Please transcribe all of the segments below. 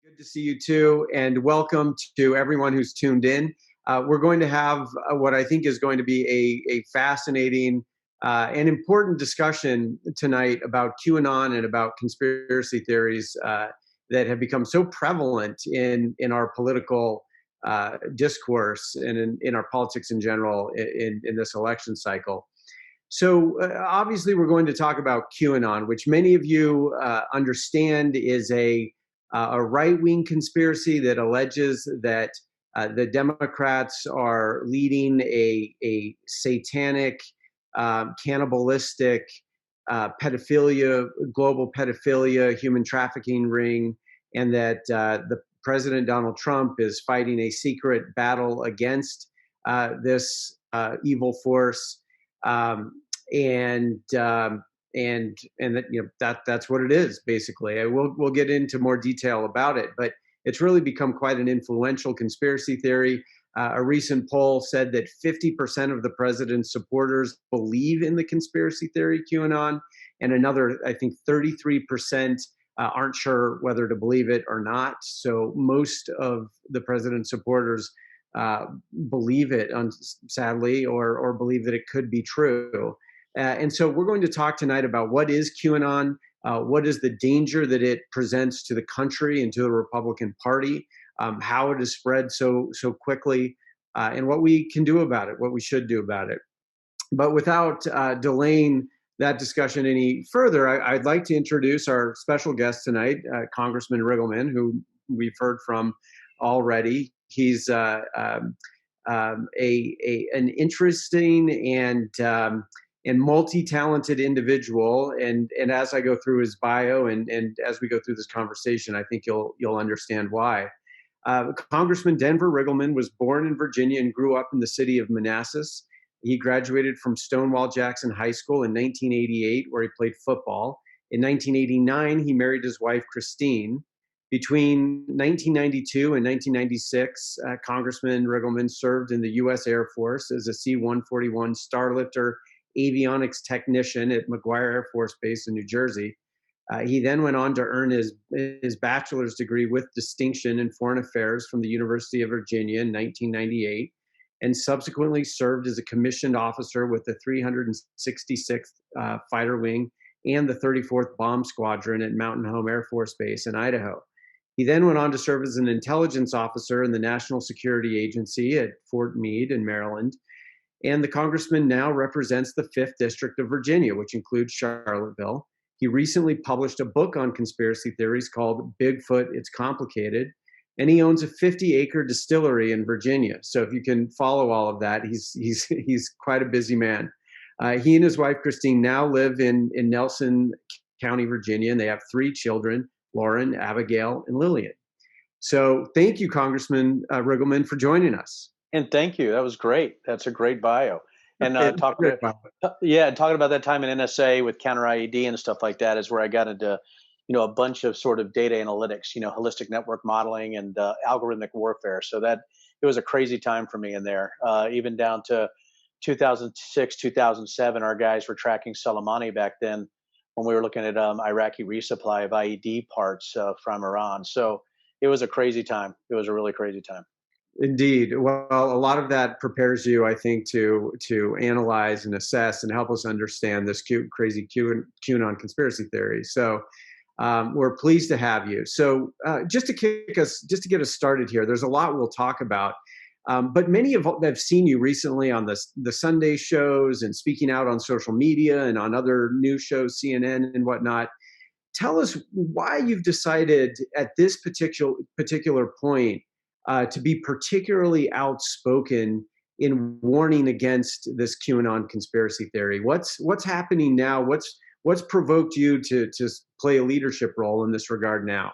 Good to see you too, and welcome to everyone who's tuned in. We're going to have what I think is going to be a fascinating and important discussion tonight about QAnon and about conspiracy theories that have become so prevalent in our political discourse and in our politics in general in this election cycle. So obviously, we're going to talk about QAnon, which many of you understand is a right-wing conspiracy that alleges that the Democrats are leading a satanic, cannibalistic, pedophilia, global pedophilia, human trafficking ring, and that the President Donald Trump is fighting a secret battle against this evil force. And that that's what it is basically. We'll get into more detail about it, but it's really become quite an influential conspiracy theory. A recent poll said that 50% of the president's supporters believe in the conspiracy theory QAnon, and another, I think, 33% aren't sure whether to believe it or not. So most of the president's supporters believe it, sadly, or believe that it could be true. And so we're going to talk tonight about what is QAnon, what is the danger that it presents to the country and to the Republican Party, how it has spread so quickly, and what we can do about it, what we should do about it. But without delaying that discussion any further, I'd like to introduce our special guest tonight, Congressman Riggleman, who we've heard from already. He's an interesting and multi-talented individual, and as I go through his bio and as we go through this conversation, I think you'll understand why. Congressman Denver Riggleman was born in Virginia and grew up in the city of Manassas. He graduated from Stonewall Jackson High School in 1988, where he played football. In 1989, he married his wife, Christine. Between 1992 and 1996, Congressman Riggleman served in the U.S. Air Force as a C-141 Starlifter avionics technician at McGuire Air Force Base in New Jersey. He then went on to earn his bachelor's degree with distinction in foreign affairs from the University of Virginia in 1998, and subsequently served as a commissioned officer with the 366th Fighter Wing and the 34th Bomb Squadron at Mountain Home Air Force Base in Idaho. He then went on to serve as an intelligence officer in the National Security Agency at Fort Meade in Maryland. And the congressman now represents the 5th District of Virginia, which includes Charlottesville. He recently published a book on conspiracy theories called Bigfoot, It's Complicated, and he owns a 50-acre distillery in Virginia. So if you can follow all of that, he's quite a busy man. He and his wife, Christine, now live in Nelson County, Virginia, and they have 3 children, Lauren, Abigail, and Lillian. So thank you, Congressman Riggleman, for joining us. And thank you. That was great. That's a great bio. And talking about that time in NSA with counter IED and stuff like that is where I got into, a bunch of sort of data analytics, holistic network modeling and algorithmic warfare. So that it was a crazy time for me in there. Even down to 2006, 2007, our guys were tracking Soleimani back then when we were looking at Iraqi resupply of IED parts from Iran. So it was a crazy time. It was a really crazy time. Indeed. Well, a lot of that prepares you, I think, to analyze and assess and help us understand this crazy QAnon conspiracy theory. So we're pleased to have you. So just to get us started here, there's a lot we'll talk about. But many have seen you recently on the Sunday shows and speaking out on social media and on other news shows, CNN and whatnot. Tell us why you've decided at this particular point to be particularly outspoken in warning against this QAnon conspiracy theory. What's happening now? What's provoked you to play a leadership role in this regard now?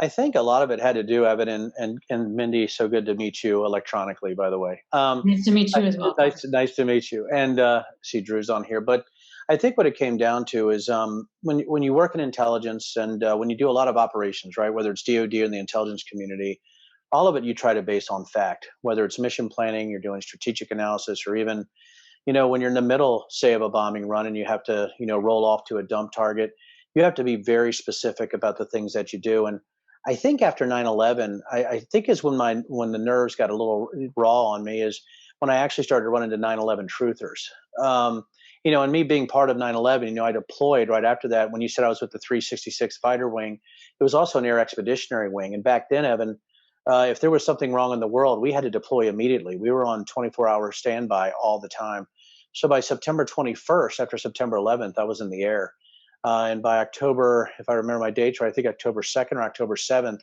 I think a lot of it had to do, Evan and Mindy. So good to meet you electronically, by the way. Nice to meet you as well. Nice to meet you. And see, Drew's on here. But I think what it came down to is when you work in intelligence and when you do a lot of operations, right, whether it's DoD or in the intelligence community, all of it you try to base on fact, whether it's mission planning, you're doing strategic analysis, or even, when you're in the middle, say, of a bombing run and you have to, roll off to a dump target, you have to be very specific about the things that you do. And I think after 9/11, I think is when the nerves got a little raw on me, is when I actually started running to 9/11 truthers. Um, and me being part of 9/11, I deployed right after that. When you said I was with the 366 Fighter Wing, it was also an Air Expeditionary Wing. And back then, Evan, if there was something wrong in the world, we had to deploy immediately. We were on 24-hour standby all the time. So by September 21st, after September 11th, I was in the air. And by October, if I remember my dates right, I think October 2nd or October 7th,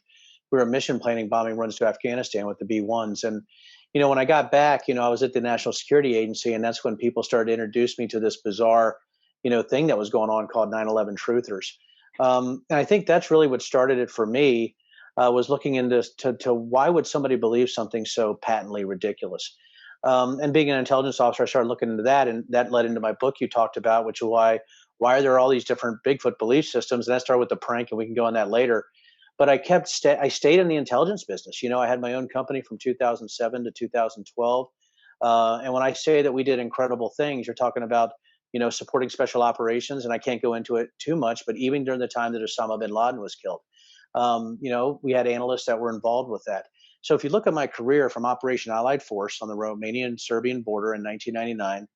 we were mission planning bombing runs to Afghanistan with the B-1s. And, when I got back, I was at the National Security Agency, and that's when people started to introduce me to this bizarre, thing that was going on called 9/11 truthers. And I think that's really what started it for me, was looking into to why would somebody believe something so patently ridiculous. And being an intelligence officer, I started looking into that, and that led into my book you talked about, which is why are there all these different Bigfoot belief systems? And that started with the prank, and we can go on that later. But I stayed in the intelligence business. I had my own company from 2007 to 2012. And when I say that we did incredible things, you're talking about, supporting special operations. And I can't go into it too much, but even during the time that Osama bin Laden was killed, we had analysts that were involved with that. So if you look at my career from Operation Allied Force on the Romanian-Serbian border in 1999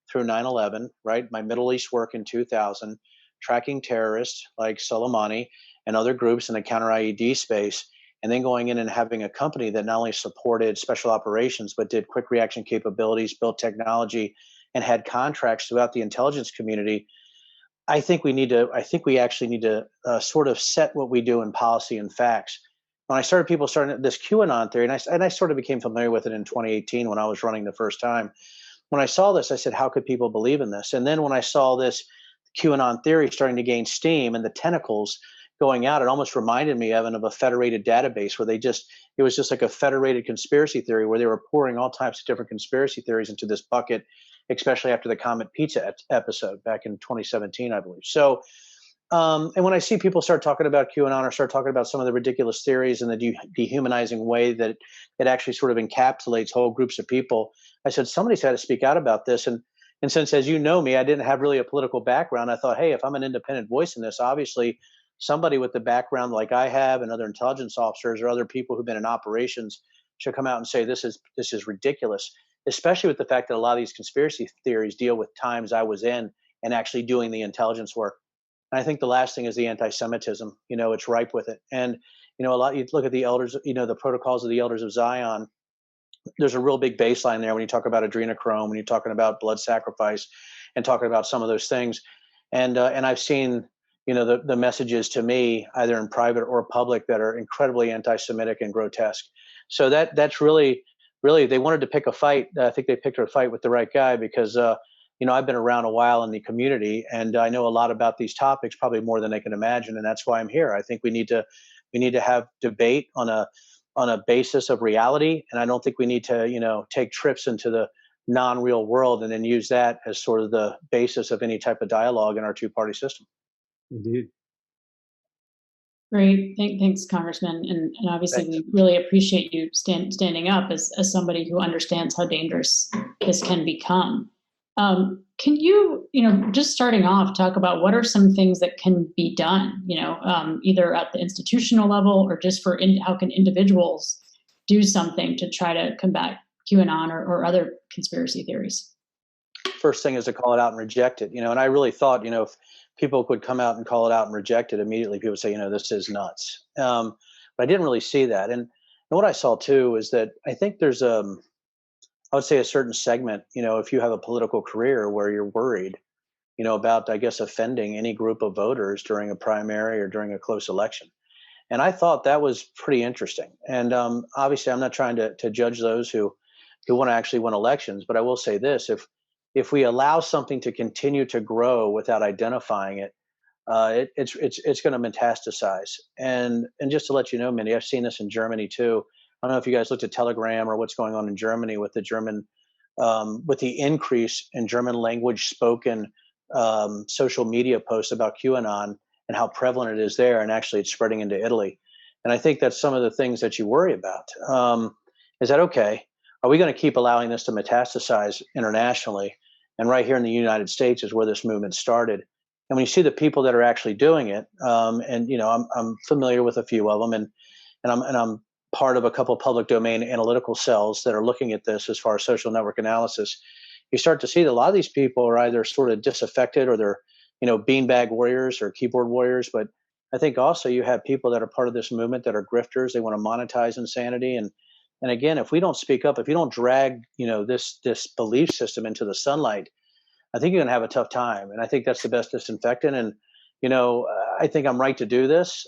through 9/11, right? My Middle East work in 2000, tracking terrorists like Soleimani and other groups in the counter IED space, and then going in and having a company that not only supported special operations, but did quick reaction capabilities, built technology, and had contracts throughout the intelligence community. I think we actually need to sort of set what we do in policy and facts. When I started, people starting this QAnon theory, and I sort of became familiar with it in 2018 when I was running the first time. When I saw this, I said, how could people believe in this? And then when I saw this QAnon theory starting to gain steam and the tentacles going out, it almost reminded me, Evan, of a federated database where it was just like a federated conspiracy theory where they were pouring all types of different conspiracy theories into this bucket, especially after the Comet Pizza episode back in 2017, I believe. So, and when I see people start talking about QAnon or start talking about some of the ridiculous theories and the dehumanizing way that it actually sort of encapsulates whole groups of people, I said, somebody's had to speak out about this. And since, as you know me, I didn't have really a political background, I thought, hey, if I'm an independent voice in this, obviously somebody with the background like I have and other intelligence officers or other people who've been in operations should come out and say, this is ridiculous, especially with the fact that a lot of these conspiracy theories deal with times I was in and actually doing the intelligence work. And I think the last thing is the anti-Semitism. It's ripe with it. And, a lot, you look at the elders, the protocols of the elders of Zion, there's a real big baseline there when you talk about adrenochrome, when you're talking about blood sacrifice and talking about some of those things. And I've seen, the messages to me, either in private or public, that are incredibly anti-Semitic and grotesque. So that's really, they wanted to pick a fight. I think they picked a fight with the right guy because, I've been around a while in the community and I know a lot about these topics, probably more than they can imagine. And that's why I'm here. I think we need to have debate on a basis of reality. And I don't think we need to, take trips into the non-real world and then use that as sort of the basis of any type of dialogue in our two-party system. Indeed. Great. Thanks, Congressman. And obviously, Thanks. we really appreciate you standing up as somebody who understands how dangerous this can become. Can you, just starting off, talk about what are some things that can be done, either at the institutional level or just how can individuals do something to try to combat QAnon or other conspiracy theories? First thing is to call it out and reject it, and I really thought, if people could come out and call it out and reject it immediately, people would say, this is nuts. But I didn't really see that. And what I saw too is that I think there's I would say a certain segment, if you have a political career where you're worried, about, I guess, offending any group of voters during a primary or during a close election. And I thought that was pretty interesting. And obviously, I'm not trying to judge those who want to actually win elections, but I will say this: if we allow something to continue to grow without identifying it, it's going to metastasize. And just to let you know, Mindy, I've seen this in Germany too. I don't know if you guys looked at Telegram or what's going on in Germany with with the increase in German language spoken social media posts about QAnon and how prevalent it is there, and actually it's spreading into Italy. And I think that's some of the things that you worry about. Is that okay? Are we going to keep allowing this to metastasize internationally? And right here in the United States is where this movement started. And when you see the people that are actually doing it, and I'm familiar with a few of them, and I'm part of a couple of public domain analytical cells that are looking at this as far as social network analysis. You start to see that a lot of these people are either sort of disaffected, or they're beanbag warriors or keyboard warriors. But I think also you have people that are part of this movement that are grifters. They want to monetize insanity, and again, if we don't speak up, if you don't drag this belief system into the sunlight, I think you're going to have a tough time. And I think that's the best disinfectant. And I think I'm right to do this.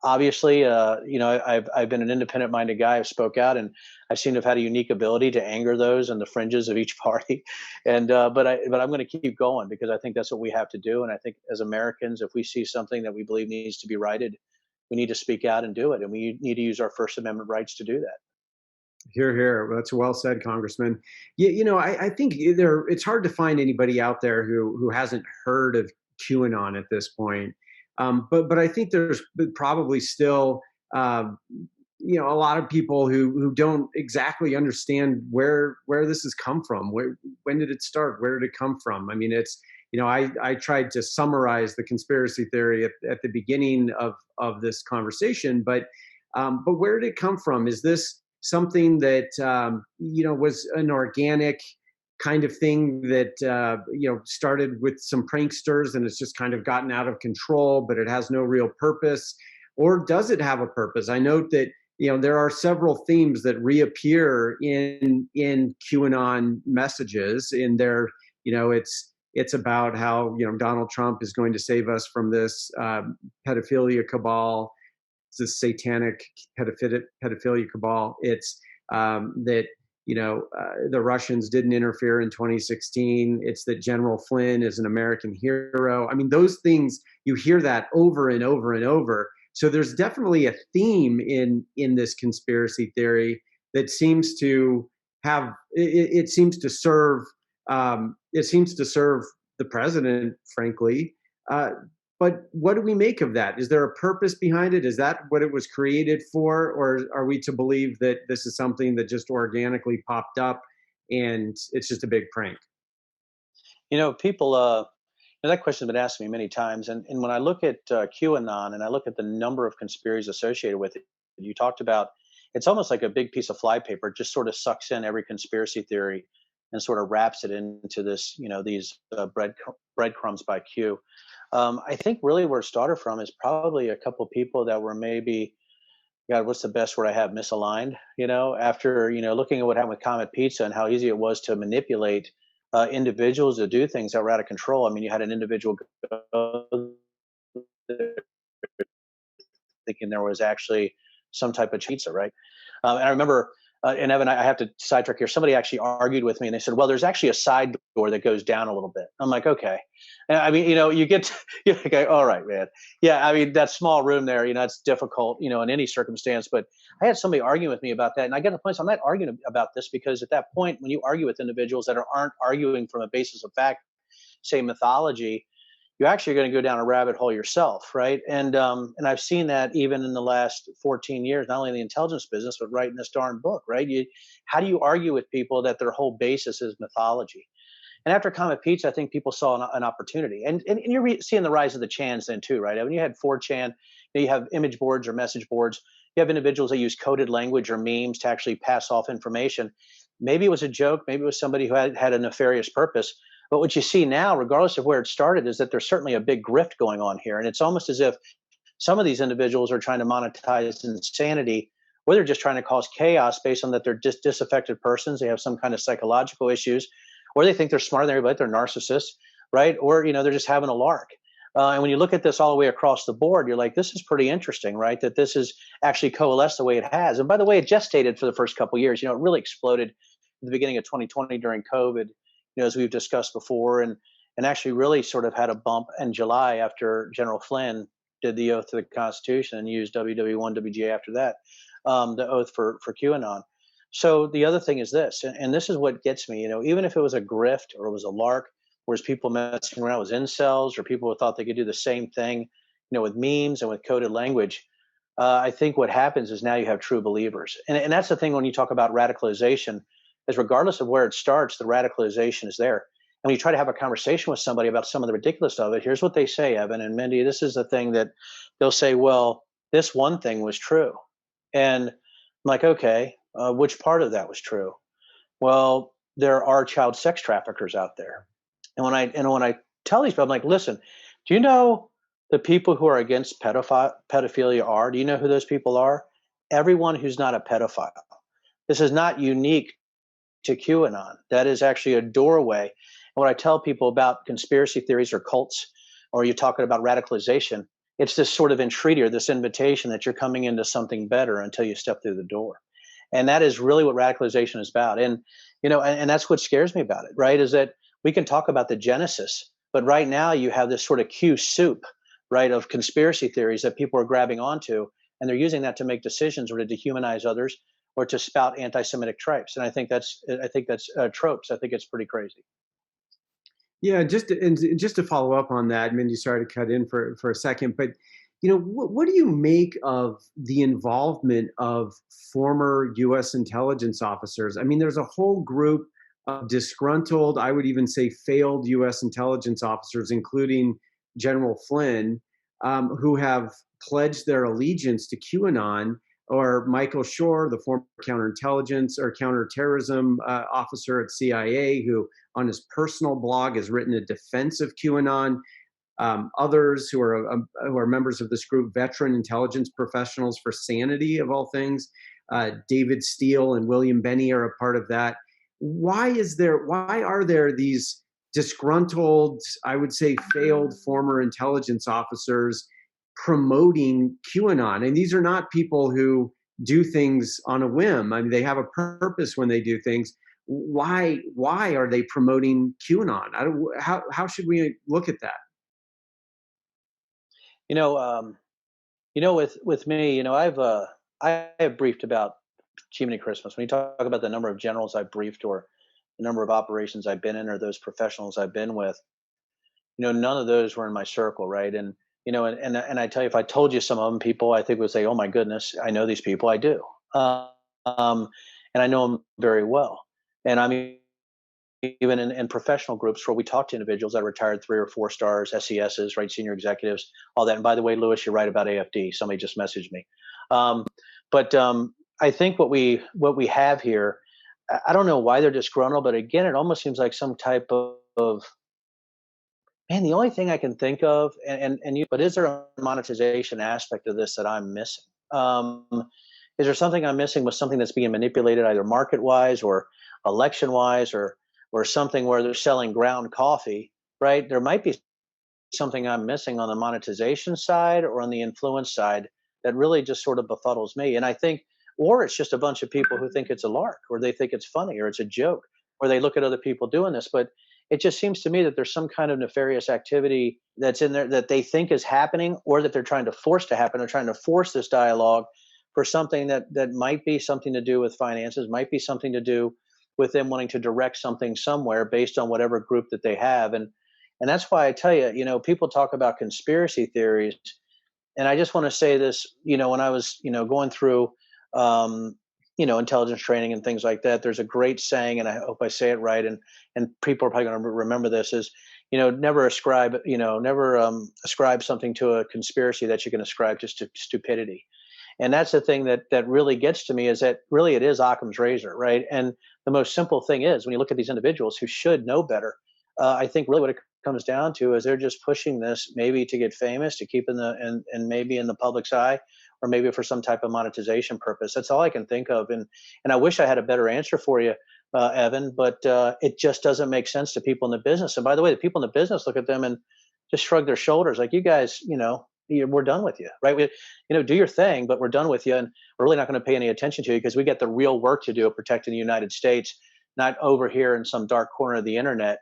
Obviously, I've been an independent-minded guy. I've spoke out, and I seem to have had a unique ability to anger those in the fringes of each party. And but I'm going to keep going, because I think that's what we have to do. And I think as Americans, if we see something that we believe needs to be righted, we need to speak out and do it. And we need to use our First Amendment rights to do that. Here, here. Well, that's well said, Congressman. Yeah, I think it's hard to find anybody out there who hasn't heard of QAnon at this point. But I think there's probably still a lot of people who don't exactly understand where this has come from. When did it start? Where did it come from? I mean, it's I tried to summarize the conspiracy theory at the beginning of this conversation, but where did it come from? Is this something that was an organic kind of thing that started with some pranksters, and it's just kind of gotten out of control, but it has no real purpose? Or does it have a purpose? I note that there are several themes that reappear in QAnon messages. In their it's about how Donald Trump is going to save us from this pedophilia cabal. It's a satanic pedophilia cabal. It's that the Russians didn't interfere in 2016. It's that General Flynn is an American hero. I mean, those things, you hear that over and over and over. So there's definitely a theme in this conspiracy theory that seems to have it seems to serve the president, frankly. But what do we make of that? Is there a purpose behind it? Is that what it was created for? Or are we to believe that this is something that just organically popped up and it's just a big prank? People, that question has been asked me many times. And when I look at QAnon, and I look at the number of conspiracies associated with it, you talked about, it's almost like a big piece of flypaper. It just sort of sucks in every conspiracy theory and sort of wraps it into this, these breadcrumbs by Q. I think really where it started from is probably a couple of people that were maybe, God, what's the best word I have, misaligned, after, looking at what happened with Comet Pizza and how easy it was to manipulate individuals to do things that were out of control. I mean, you had an individual go there thinking there was actually some type of pizza, right? And I remember, and Evan, I have to sidetrack here. Somebody actually argued with me, and they said, "Well, there's actually a side door that goes down a little bit." I'm like, "Okay." And I mean, you get, you're like, "All right, man." Yeah, I mean, that small room there, it's difficult, in any circumstance. But I had somebody arguing with me about that, and I get to the point, so I'm not arguing about this, because at that point, when you argue with individuals that aren't arguing from a basis of fact, say mythology, you're actually going to go down a rabbit hole yourself, right? And I've seen that even in the last 14 years, not only in the intelligence business, but writing this darn book, right? How do you argue with people that their whole basis is mythology? And after Comet Pizza, I think people saw an opportunity, and you're seeing the rise of the Chans then too, right? I mean, you had 4chan, you have image boards or message boards. You have individuals that use coded language or memes to actually pass off information. Maybe it was a joke, maybe it was somebody who had a nefarious purpose. But what you see now, regardless of where it started, is that there's certainly a big grift going on here. And it's almost as if some of these individuals are trying to monetize insanity, or they're just trying to cause chaos based on that they're just disaffected persons. They have some kind of psychological issues, or they think they're smarter than everybody, they're narcissists, right? Or, they're just having a lark. And when you look at this all the way across the board, you're like, this is pretty interesting, right? That this is actually coalesced the way it has. And by the way, it gestated for the first couple of years. It really exploded at the beginning of 2020 during COVID, as we've discussed before, and actually really sort of had a bump in July after General Flynn did the oath to the Constitution and used WW1 WGA after that, the oath for QAnon. So the other thing is this, and this is what gets me, even if it was a grift or it was a lark, whereas people messing around with incels, or people who thought they could do the same thing, with memes and with coded language, I think what happens is now you have true believers. And that's the thing when you talk about radicalization, is regardless of where it starts, the radicalization is there. when you try to have a conversation with somebody about some of the ridiculous of it, here's what they say, Evan and Mindy. This is the thing that they'll say, well, this one thing was true. And I'm like, okay, which part of that was true? Well, there are child sex traffickers out there. And when I tell these people, I'm like, listen, do you know the people who are against pedophilia are? Do you know who those people are? Everyone who's not a pedophile. This is not unique to QAnon. That is actually a doorway. And what I tell people about conspiracy theories or cults, or you're talking about radicalization, it's this sort of entreaty or this invitation that you're coming into something better until you step through the door. And that is really what radicalization is about. And, and that's what scares me about it, right? Is that we can talk about the genesis, but right now you have this sort of Q soup, right, of conspiracy theories that people are grabbing onto, and they're using that to make decisions or to dehumanize others or to spout anti-Semitic tropes. And I think that's tropes. I think it's pretty crazy. Yeah, just to follow up on that, Mindy, sorry to cut in for a second, but what do you make of the involvement of former U.S. intelligence officers? I mean, there's a whole group of disgruntled, I would even say failed U.S. intelligence officers, including General Flynn, who have pledged their allegiance to QAnon, or Michael Shore, the former counterintelligence or counterterrorism officer at CIA, who on his personal blog has written a defense of QAnon. Others who are members of this group, veteran intelligence professionals for sanity, of all things, David Steele and William Benny are a part of that. Why are there these disgruntled, I would say failed former intelligence officers promoting QAnon? And these are not people who do things on a whim. I mean, they have a purpose when they do things. Why are they promoting QAnon? How should we look at that? With me, I have briefed about Jiminy Christmas. When you talk about the number of generals I've briefed or the number of operations I've been in or those professionals I've been with, none of those were in my circle, right? And I tell you, if I told you some of them, people I think would say, "Oh my goodness, I know these people." I do, and I know them very well. And I mean, even in professional groups where we talk to individuals that retired 3 or 4 stars, SESs, right, senior executives, all that. And by the way, Lewis, you're right about AFD. Somebody just messaged me. But I think what we have here, I don't know why they're disgruntled, but again, it almost seems like some type of man. The only thing I can think of, but is there a monetization aspect of this that I'm missing? Is there something I'm missing with something that's being manipulated either market wise or election wise or something where they're selling ground coffee, right? There might be something I'm missing on the monetization side or on the influence side that really just sort of befuddles me. And I think, or it's just a bunch of people who think it's a lark, or they think it's funny, or it's a joke, or they look at other people doing this. But it just seems to me that there's some kind of nefarious activity that's in there that they think is happening, or that they're trying to force to happen. They're trying to force this dialogue for something that might be something to do with finances, might be something to do with them wanting to direct something somewhere based on whatever group that they have. And that's why I tell you, people talk about conspiracy theories. And I just want to say this, when I was, going through, intelligence training and things like that, there's a great saying, and I hope I say it right. And people are probably going to remember this is, never ascribe something to a conspiracy that you can ascribe just to stupidity. And that's the thing that really gets to me is that really it is Occam's razor, right? And the most simple thing is when you look at these individuals who should know better, I think really what it comes down to is they're just pushing this maybe to get famous, to keep and maybe in the public's eye, or maybe for some type of monetization purpose. That's all I can think of. And I wish I had a better answer for you, Evan, but it just doesn't make sense to people in the business. And by the way, the people in the business look at them and just shrug their shoulders like, you guys, we're done with you, right? Do your thing, but we're done with you. And we're really not going to pay any attention to you because we got the real work to do of protecting the United States, not over here in some dark corner of the internet,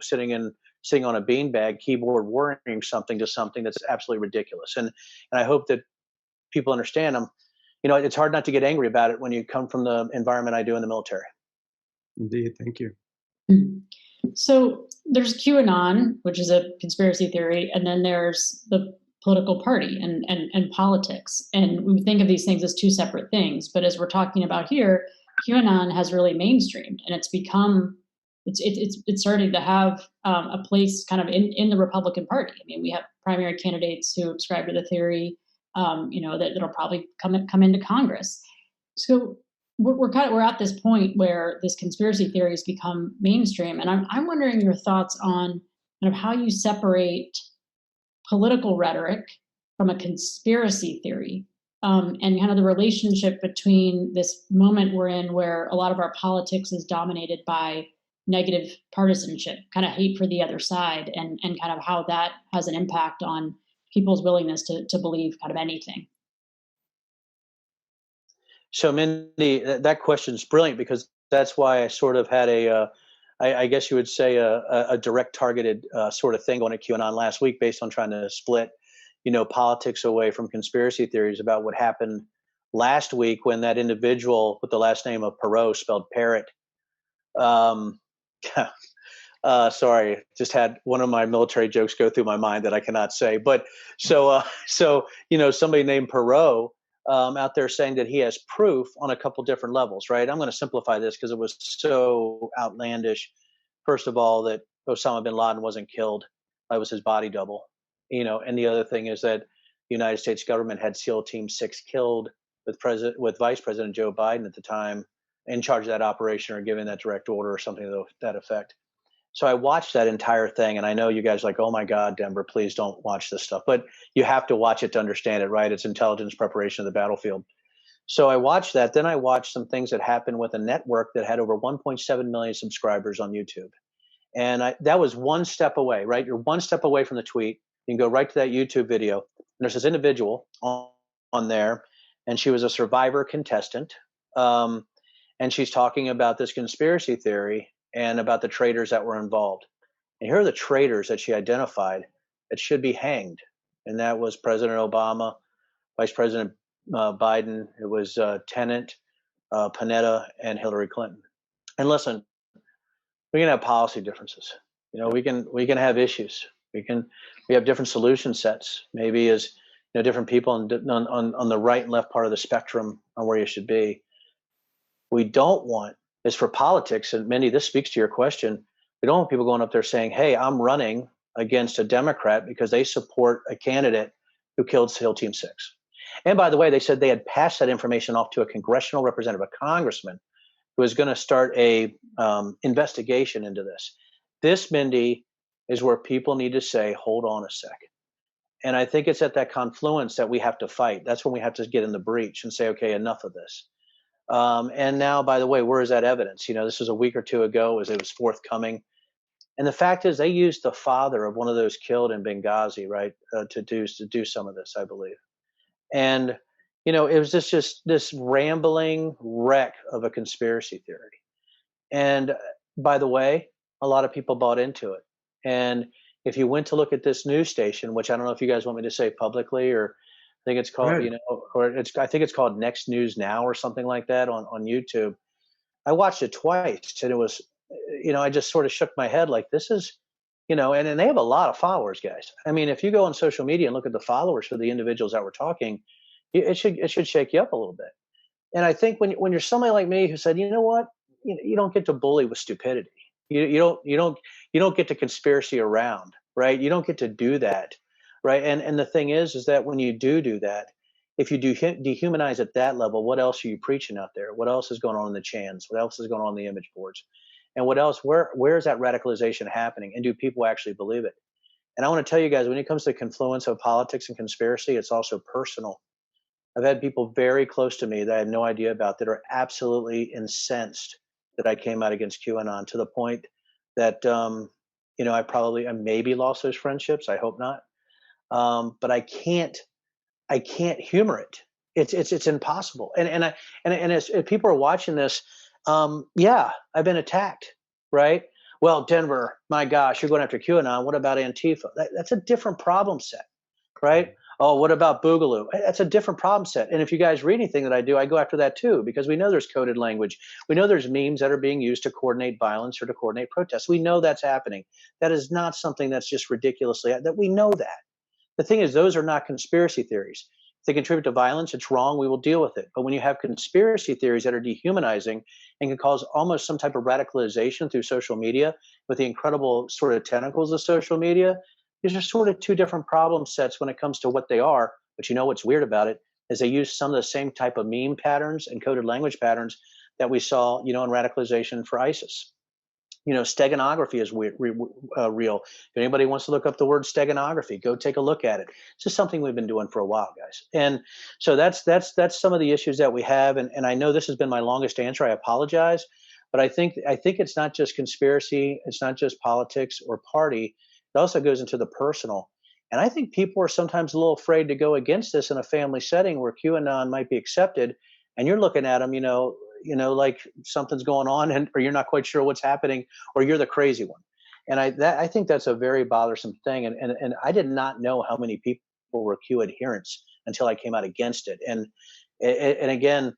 sitting on a beanbag keyboard worrying something to something that's absolutely ridiculous. And I hope that people understand them. It's hard not to get angry about it when you come from the environment I do in the military. Indeed. Thank you. So there's QAnon, which is a conspiracy theory, and then there's the political party and politics. And we think of these things as two separate things. But as we're talking about here, QAnon has really mainstreamed, and it's become it's starting to have a place kind of in the Republican Party. I mean, we have primary candidates who subscribe to the theory, that'll probably come into Congress. So we're at this point where this conspiracy theory has become mainstream, and I'm wondering your thoughts on kind of how you separate political rhetoric from a conspiracy theory, and kind of the relationship between this moment we're in where a lot of our politics is dominated by negative partisanship, kind of hate for the other side, and kind of how that has an impact on people's willingness to believe kind of anything. So, Mindy, that question's brilliant because that's why I sort of had I guess you would say a direct targeted sort of thing going at QAnon last week based on trying to split, politics away from conspiracy theories about what happened last week when that individual with the last name of Perot, spelled parrot. Um, sorry, just had one of my military jokes go through my mind that I cannot say. But somebody named Perot out there saying that he has proof on a couple different levels, right? I'm going to simplify this because it was so outlandish. First of all, that Osama bin Laden wasn't killed; it was his body double. And the other thing is that the United States government had SEAL Team 6 killed with Vice President Joe Biden at the time in charge of that operation or giving that direct order or something to that effect. So I watched that entire thing, and I know you guys are like, oh my God, Denver, please don't watch this stuff. But you have to watch it to understand it, right? It's intelligence preparation of the battlefield. So I watched that. Then I watched some things that happened with a network that had over 1.7 million subscribers on YouTube. And that was one step away, right? You're one step away from the tweet. You can go right to that YouTube video. And there's this individual on there, and she was a survivor contestant. And she's talking about this conspiracy theory and about the traitors that were involved. And here are the traitors that she identified that should be hanged. And that was President Obama, Vice President Biden. It was Tennant, Panetta, and Hillary Clinton. And listen, we can have policy differences. We can have issues. We have different solution sets. Maybe as different people on the right and left part of the spectrum on where you should be. We don't want is for politics, and Mindy, this speaks to your question. We don't want people going up there saying, hey, I'm running against a Democrat because they support a candidate who killed SEAL Team 6. And by the way, they said they had passed that information off to a congressional representative, a congressman, who was going to start a investigation into this. This, Mindy, is where people need to say, hold on a sec. And I think it's at that confluence that we have to fight. That's when we have to get in the breach and say, okay, enough of this. And now, by the way, where is that evidence? This was a week or two ago as it was forthcoming. And the fact is they used the father of one of those killed in Benghazi, right, to do some of this, I believe. And, it was just this rambling wreck of a conspiracy theory. And by the way, a lot of people bought into it. And if you went to look at this news station, which I don't know if you guys want me to say publicly or I think it's called, right. I think it's called Next News Now or something like that on YouTube. I watched it twice and it was, I just sort of shook my head like this is, and they have a lot of followers, guys. I mean, if you go on social media and look at the followers for the individuals that were talking, it should shake you up a little bit. And I think when you're somebody like me who said, you know what, you don't get to bully with stupidity. You don't get to conspiracy around, right? You don't get to do that. Right. And the thing is that when you do that, if you do dehumanize at that level, what else are you preaching out there? What else is going on in the chants? What else is going on in the image boards? And what else? Where is that radicalization happening? And do people actually believe it? And I want to tell you guys, when it comes to the confluence of politics and conspiracy, it's also personal. I've had people very close to me that I had no idea about that are absolutely incensed that I came out against QAnon to the point that, I maybe lost those friendships. I hope not. But I can't humor it. It's impossible. And as people are watching this, I've been attacked, right? Well, Denver, my gosh, you're going after QAnon. What about Antifa? That's a different problem set, right? Oh, what about Boogaloo? That's a different problem set. And if you guys read anything that I do, I go after that too, because we know there's coded language. We know there's memes that are being used to coordinate violence or to coordinate protests. We know that's happening. That is not something that's just ridiculously, that we know that. The thing is, those are not conspiracy theories. they contribute to violence, it's wrong, we will deal with it. But when you have conspiracy theories that are dehumanizing and can cause almost some type of radicalization through social media with the incredible sort of tentacles of social media, these are sort of two different problem sets when it comes to what they are. But you know what's weird about it is they use some of the same type of meme patterns and coded language patterns that we saw, in radicalization for ISIS. Steganography is real. If anybody wants to look up the word steganography, go take a look at it. It's just something we've been doing for a while, guys. And so that's some of the issues that we have. And I know this has been my longest answer. I apologize, but I think it's not just conspiracy. It's not just politics or party. It also goes into the personal. And I think people are sometimes a little afraid to go against this in a family setting where QAnon might be accepted, and you're looking at them, like something's going on, or you're not quite sure what's happening, or you're the crazy one. And I think that's a very bothersome thing. And I did not know how many people were Q adherents until I came out against it. And again,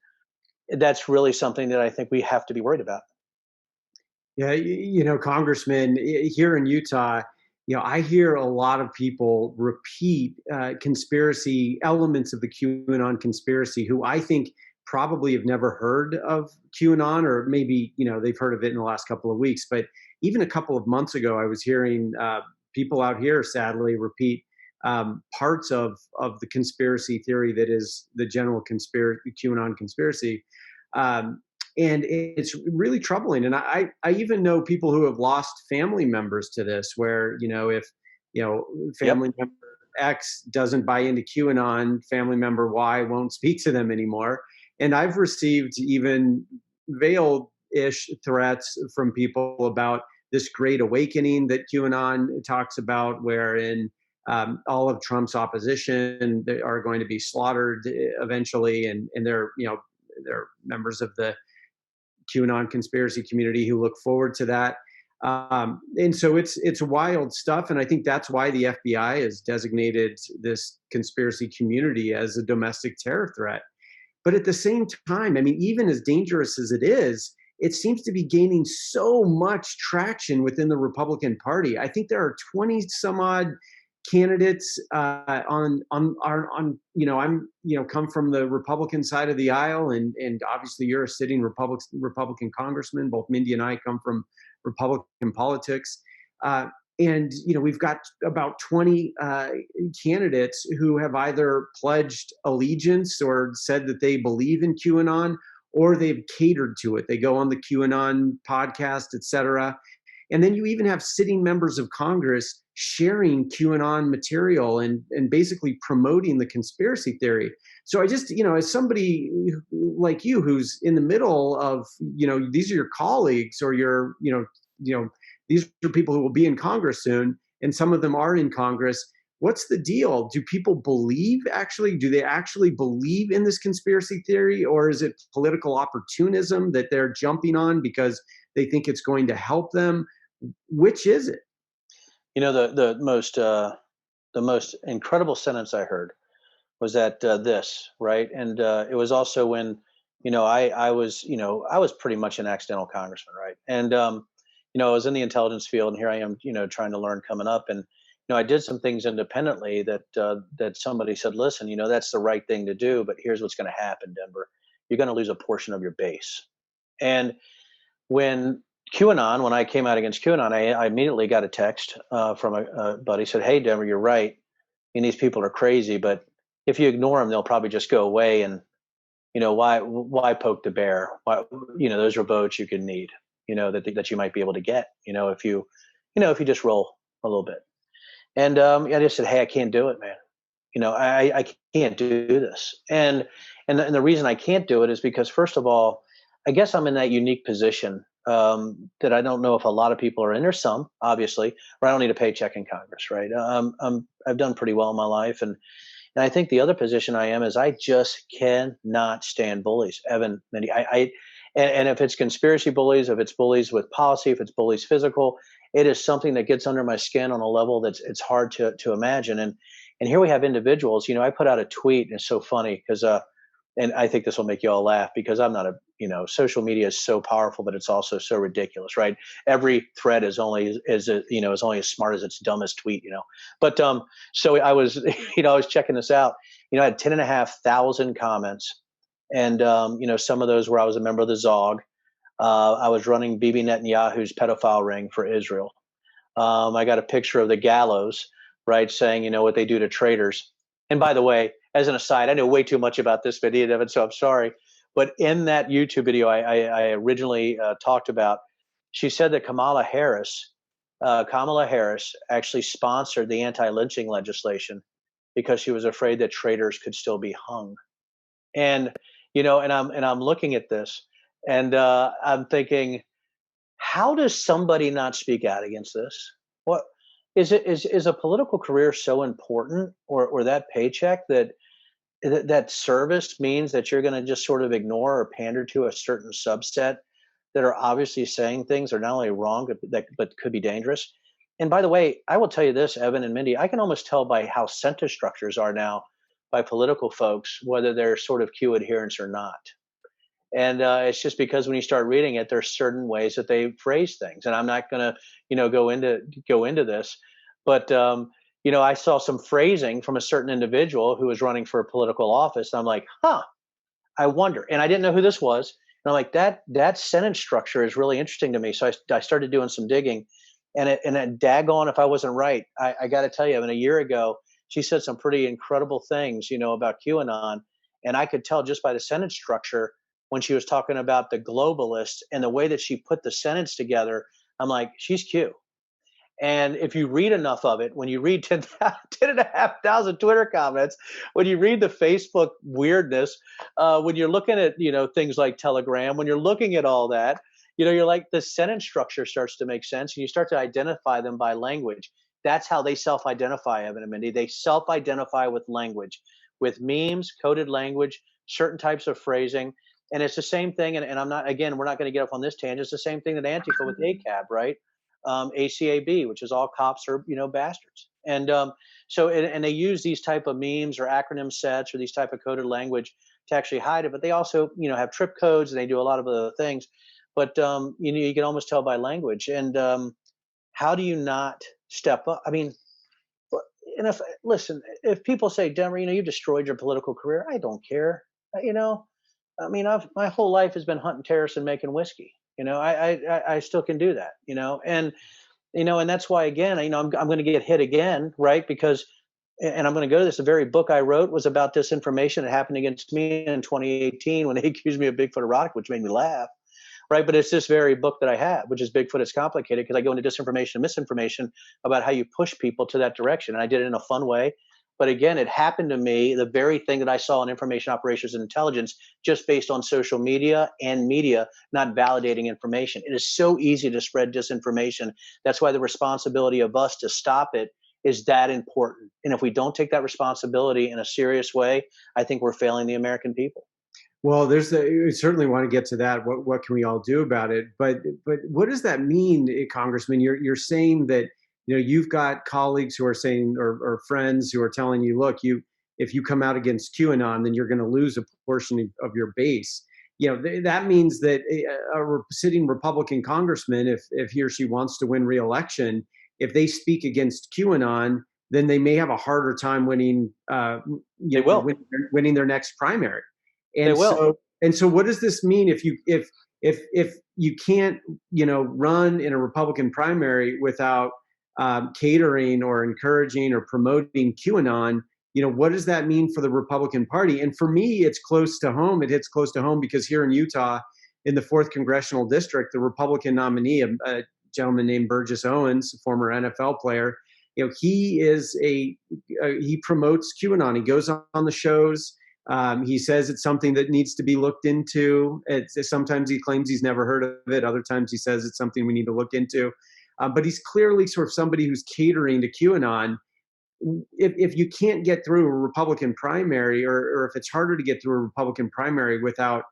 that's really something that I think we have to be worried about. Yeah, Congressman, here in Utah, I hear a lot of people repeat conspiracy elements of the QAnon conspiracy who I think probably have never heard of QAnon, or maybe, they've heard of it in the last couple of weeks. But even a couple of months ago, I was hearing people out here, sadly, repeat parts of the conspiracy theory that is the general QAnon conspiracy. And it's really troubling. And I even know people who have lost family members to this, where, if, family member X doesn't buy into QAnon, family member Y won't speak to them anymore. And I've received even veiled-ish threats from people about this great awakening that QAnon talks about, wherein all of Trump's opposition are going to be slaughtered eventually, and they're members of the QAnon conspiracy community who look forward to that. And so it's wild stuff. And I think that's why the FBI has designated this conspiracy community as a domestic terror threat. But at the same time, even as dangerous as it is, it seems to be gaining so much traction within the Republican Party. I think there are 20 some odd candidates I'm come from the Republican side of the aisle, and obviously you're a sitting Republican congressman. Both Mindy and I come from Republican politics. And we've got about 20 candidates who have either pledged allegiance or said that they believe in QAnon, or they've catered to it. They go on the QAnon podcast, et cetera. And then you even have sitting members of Congress sharing QAnon material and basically promoting the conspiracy theory. So I just, as somebody like you who's in the middle of, these are your colleagues, or these are people who will be in Congress soon, and some of them are in Congress. What's the deal? Do people do they actually believe in this conspiracy theory, or is it political opportunism that they're jumping on because they think it's going to help them? Which is it? The most incredible sentence I heard was that this, right? And it was also when, I was pretty much an accidental congressman, right? And I was in the intelligence field, and here I am, trying to learn coming up, and I did some things independently that somebody said, listen, that's the right thing to do, but here's what's going to happen, Denver. You're going to lose a portion of your base. And when I came out against QAnon, I immediately got a text from a buddy, said, hey, Denver, you're right. And these people are crazy, but if you ignore them, they'll probably just go away. And, why poke the bear? Why, those are votes you can need, that you might be able to get, if you just roll a little bit. And I just said, hey, I can't do it, man. I can't do this. And the reason I can't do it is because, first of all, I guess I'm in that unique position that I don't know if a lot of people are in. There's some, obviously, where I don't need a paycheck in Congress, right? I've done pretty well in my life. And I think the other position I am is I just cannot stand bullies. Evan, Mindy, and if it's conspiracy bullies, if it's bullies with policy, if it's bullies physical, it is something that gets under my skin on a level it's hard to imagine. And here we have individuals, I put out a tweet, and it's so funny because, and I think this will make you all laugh, because I'm not social media is so powerful, but it's also so ridiculous, right? Every thread is only as smart as its dumbest tweet, But so I was, I was checking this out, I had 10,500 comments. And, some of those where I was a member of the Zog. I was running Bibi Netanyahu's pedophile ring for Israel. I got a picture of the gallows, right, saying, what they do to traitors. And by the way, as an aside, I know way too much about this video, Devin, so I'm sorry. But in that YouTube video I originally talked about, she said that Kamala Harris actually sponsored the anti-lynching legislation because she was afraid that traitors could still be hung. And I'm looking at this, and I'm thinking, how does somebody not speak out against this? What is a political career so important, or that paycheck, that service means that you're going to just sort of ignore or pander to a certain subset that are obviously saying things that are not only wrong but could be dangerous? And by the way, I will tell you this, Evan and Mindy, I can almost tell by how sentence structures are now by political folks whether they're sort of Q adherents or not. And it's just because when you start reading it, there's certain ways that they phrase things, and I'm not going to, go into this, but I saw some phrasing from a certain individual who was running for a political office, and I'm like, huh, I wonder, and I didn't know who this was, and I'm like, that sentence structure is really interesting to me. So I started doing some digging, and daggone if I wasn't right. I got to tell you, I mean, a year ago, she said some pretty incredible things, about QAnon, and I could tell just by the sentence structure when she was talking about the globalists and the way that she put the sentence together. I'm like, she's Q. And if you read enough of it, when you read 10,500 Twitter comments, when you read the Facebook weirdness, when you're looking at, things like Telegram, when you're looking at all that, you're like, the sentence structure starts to make sense, and you start to identify them by language. That's how they self-identify, Evan and Mindy. They self-identify with language, with memes, coded language, certain types of phrasing. And it's the same thing. And I'm not, again, we're not going to get off on this tangent. It's the same thing that Antifa with ACAB, right? ACAB, which is all cops are, bastards. And and they use these type of memes or acronym sets or these type of coded language to actually hide it. But they also, have trip codes, and they do a lot of other things. But, you can almost tell by language. And how do you not step up? I mean, and if people say, Denver, you destroyed your political career, I don't care. I mean, my whole life has been hunting terrorists and making whiskey. I still can do that. And that's why, again, I'm going to get hit again, right? Because, and I'm going to go to this. The very book I wrote was about disinformation that happened against me in 2018 when they accused me of Bigfoot erotic, which made me laugh, right? But it's this very book that I have, which is Bigfoot is Complicated, because I go into disinformation and misinformation about how you push people to that direction, and I did it in a fun way. But again, it happened to me, the very thing that I saw in information operations and intelligence, just based on social media and media not validating information. It is so easy to spread disinformation. That's why the responsibility of us to stop it is that important. And if we don't take that responsibility in a serious way, I think we're failing the American people. Well, we certainly want to get to that. What can we all do about it? But what does that mean, Congressman? You're saying that you've got colleagues who are saying, or friends who are telling you, look, if you come out against QAnon, then you're going to lose a portion of your base. That means that a sitting Republican congressman, if he or she wants to win re-election, if they speak against QAnon, then they may have a harder time winning. Winning their next primary. And they will. So what does this mean if you can't run in a Republican primary without catering or encouraging or promoting QAnon? What does that mean for the Republican Party? And for me, it's close to home. It hits close to home because here in Utah, in the 4th Congressional District, the Republican nominee, a gentleman named Burgess Owens, a former NFL player, he promotes QAnon. He goes on the shows. He says it's something that needs to be looked into. Sometimes he claims he's never heard of it. Other times he says it's something we need to look into. But he's clearly sort of somebody who's catering to QAnon. If you can't get through a Republican primary, or if it's harder to get through a Republican primary without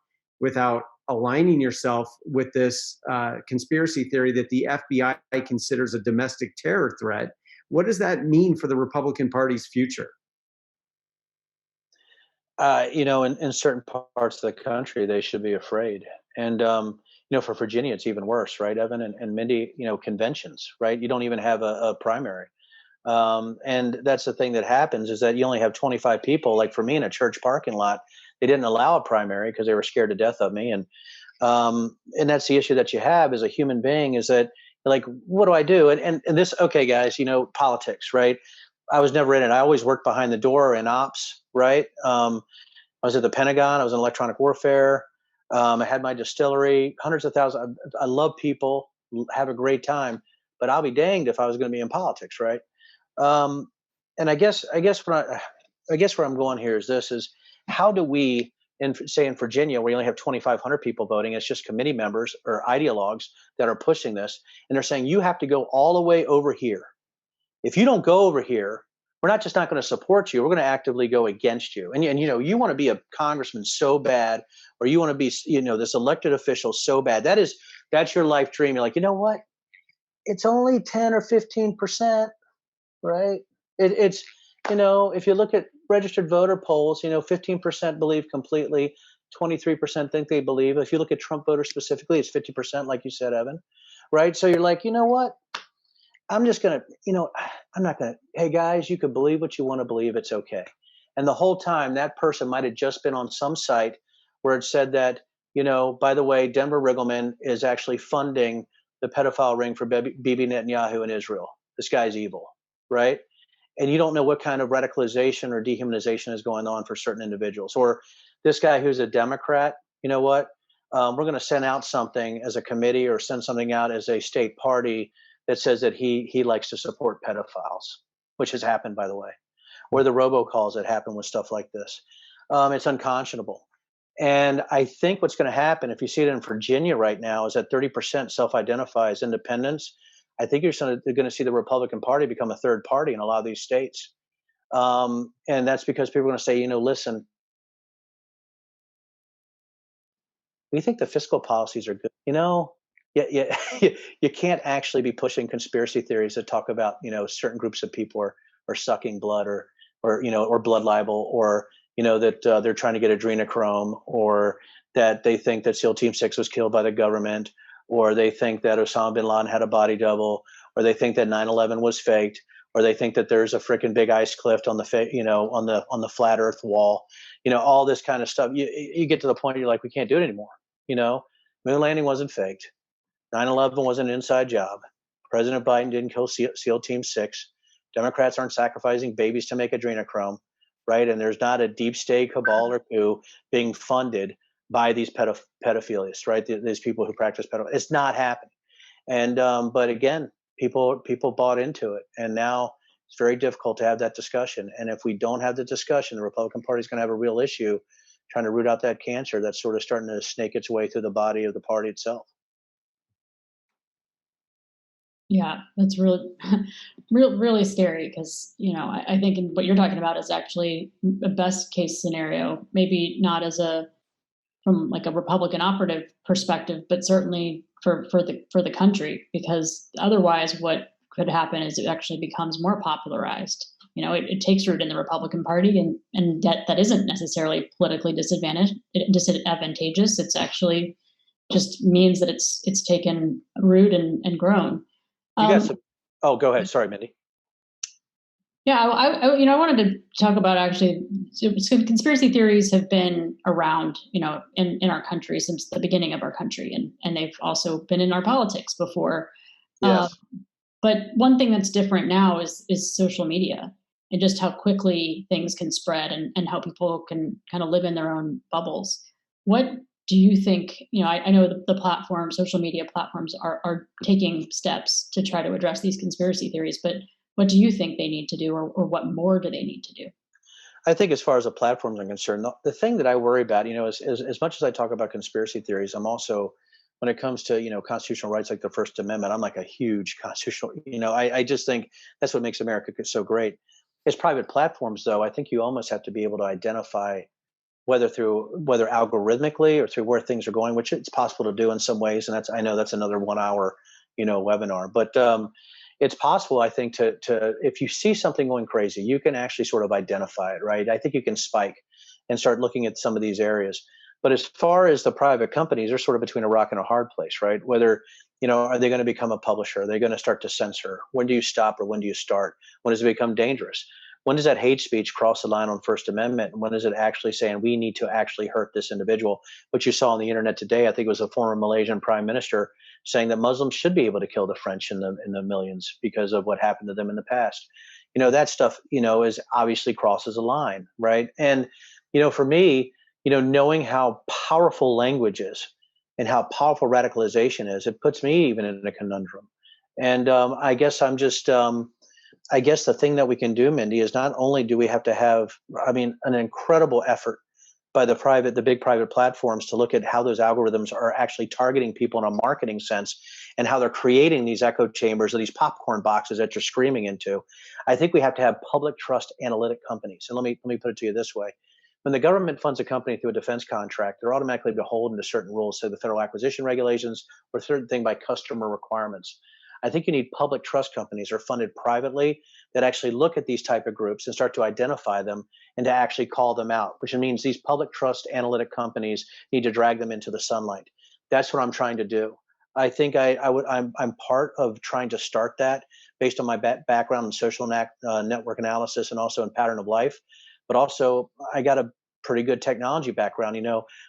aligning yourself with this conspiracy theory that the FBI considers a domestic terror threat, what does that mean for the Republican Party's future? In certain parts of the country, they should be afraid. And, for Virginia, it's even worse, right, Evan and Mindy, conventions, right? You don't even have a primary. And that's the thing that happens, is that you only have 25 people. Like for me in a church parking lot, they didn't allow a primary because they were scared to death of me. And that's the issue that you have as a human being, is that like, what do I do? And this, okay, guys, politics, right? I was never in it. I always worked behind the door in ops, right? I was at the Pentagon. I was in electronic warfare. I had my distillery, hundreds of thousands. I love people, have a great time, but I'll be danged if I was going to be in politics, right? Um, and I guess where I'm going here is this: is how do we, say in Virginia, where you only have 2,500 people voting, it's just committee members or ideologues that are pushing this, and they're saying you have to go all the way over here. If you don't go over here, we're not just not going to support you, we're going to actively go against you. And you want to be a congressman so bad, or you want to be, this elected official so bad. That's your life dream. You're like, you know what? It's only 10 or 15%, right? It's, if you look at registered voter polls, 15% believe completely, 23% think they believe. If you look at Trump voters specifically, it's 50%, like you said, Evan, right? So you're like, you know what? I'm just going to, I'm not going to, hey guys, you can believe what you want to believe. It's okay. And the whole time that person might have just been on some site where it said that, by the way, Denver Riggleman is actually funding the pedophile ring for Bibi Netanyahu in Israel. This guy's evil, right? And you don't know what kind of radicalization or dehumanization is going on for certain individuals. Or this guy who's a Democrat, you know what? We're going to send out something as a committee, or send something out as a state party that says that he likes to support pedophiles, which has happened, by the way, or the robocalls that happen with stuff like this. It's unconscionable. And I think what's going to happen, if you see it in Virginia right now, is that 30% self-identify as independents. I think you're going to see the Republican Party become a third party in a lot of these states. And that's because people are going to say, listen, we think the fiscal policies are good. Yeah, you can't actually be pushing conspiracy theories that talk about, certain groups of people are sucking blood, or blood libel, or, that they're trying to get adrenochrome, or that they think that SEAL Team 6 was killed by the government, or they think that Osama bin Laden had a body double, or they think that 9/11 was faked, or they think that there's a freaking big ice cliff on the flat Earth wall, all this kind of stuff. You get to the point where you're like, we can't do it anymore. Moon landing wasn't faked. 9/11 was an inside job. President Biden didn't kill SEAL Team 6. Democrats aren't sacrificing babies to make adrenochrome, right? And there's not a deep state cabal or coup being funded by these pedophilists, right? These people who practice pedophilia. It's not happening. And but again, people bought into it, and now it's very difficult to have that discussion. And if we don't have the discussion, the Republican Party is going to have a real issue trying to root out that cancer that's sort of starting to snake its way through the body of the party itself. Yeah, that's really, really scary, because, I think what you're talking about is actually a best case scenario, maybe not from like a Republican operative perspective, but certainly for the country, because otherwise what could happen is it actually becomes more popularized. It takes root in the Republican Party, and that isn't necessarily politically disadvantageous. It's actually just means that it's taken root and grown. Oh, go ahead. Sorry, Mindy. Yeah, I wanted to talk about, actually, conspiracy theories have been around, in our country since the beginning of our country, and they've also been in our politics before. Yes. But one thing that's different now is social media, and just how quickly things can spread, and how people can kind of live in their own bubbles. What do you think? I know the social media platforms are taking steps to try to address these conspiracy theories, but what do you think they need to do, or what more do they need to do? I think as far as the platforms are concerned, the thing that I worry about, is as much as I talk about conspiracy theories, I'm also, when it comes to, constitutional rights like the First Amendment, I'm like a huge constitutional, I just think that's what makes America so great. As private platforms, though, I think you almost have to be able to identify whether algorithmically or through where things are going, which it's possible to do in some ways. And I know that's another 1 hour, webinar, but it's possible, I think, to if you see something going crazy, you can actually sort of identify it, right? I think you can spike and start looking at some of these areas. But as far as the private companies, they're sort of between a rock and a hard place, right? Whether, are they going to become a publisher? Are they going to start to censor? When do you stop or when do you start? When does it become dangerous? When does that hate speech cross the line on First Amendment? And when is it actually saying we need to actually hurt this individual? What you saw on the internet today, I think it was a former Malaysian prime minister saying that Muslims should be able to kill the French in the millions because of what happened to them in the past. That stuff, is obviously crosses a line, right? And, for me, knowing how powerful language is and how powerful radicalization is, it puts me even in a conundrum. And I guess I guess the thing that we can do, Mindy, is not only do we have to have, an incredible effort by the big private platforms to look at how those algorithms are actually targeting people in a marketing sense and how they're creating these echo chambers or these popcorn boxes that you're screaming into. I think we have to have public trust analytic companies. And let me put it to you this way. When the government funds a company through a defense contract, they're automatically beholden to certain rules, so the federal acquisition regulations or certain thing by customer requirements. I think you need public trust companies or funded privately that actually look at these type of groups and start to identify them and to actually call them out, which means these public trust analytic companies need to drag them into the sunlight. That's what I'm trying to do. I think I'm part of trying to start that based on my background in social network analysis and also in pattern of life. But also, I got a pretty good technology background.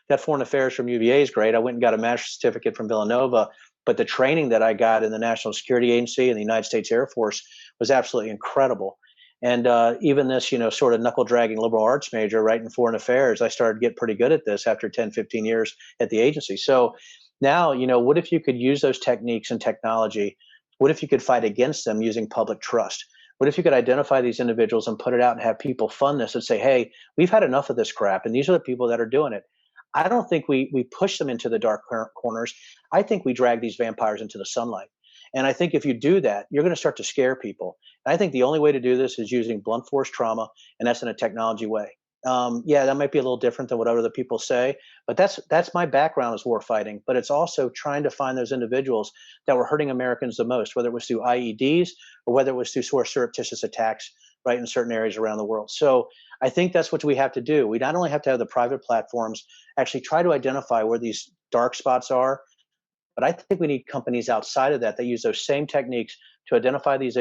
That foreign affairs from UVA is great. I went and got a master's certificate from Villanova. But the training that I got in the National Security Agency and the United States Air Force was absolutely incredible. And even this, sort of knuckle dragging liberal arts major, right, in foreign affairs, I started to get pretty good at this after 10, 15 years at the agency. So now, what if you could use those techniques and technology? What if you could fight against them using public trust? What if you could identify these individuals and put it out and have people fund this and say, hey, we've had enough of this crap, and these are the people that are doing it. I don't think we push them into the dark corners. I think we drag these vampires into the sunlight. And I think if you do that, you're going to start to scare people. And I think the only way to do this is using blunt force trauma, and that's in a technology way. Yeah, that might be a little different than what other people say, but that's my background is war fighting. But it's also trying to find those individuals that were hurting Americans the most, whether it was through IEDs or whether it was through surreptitious attacks, right, in certain areas around the world. So I think that's what we have to do. We not only have to have the private platforms actually try to identify where these dark spots are, but I think we need companies outside of that use those same techniques to identify these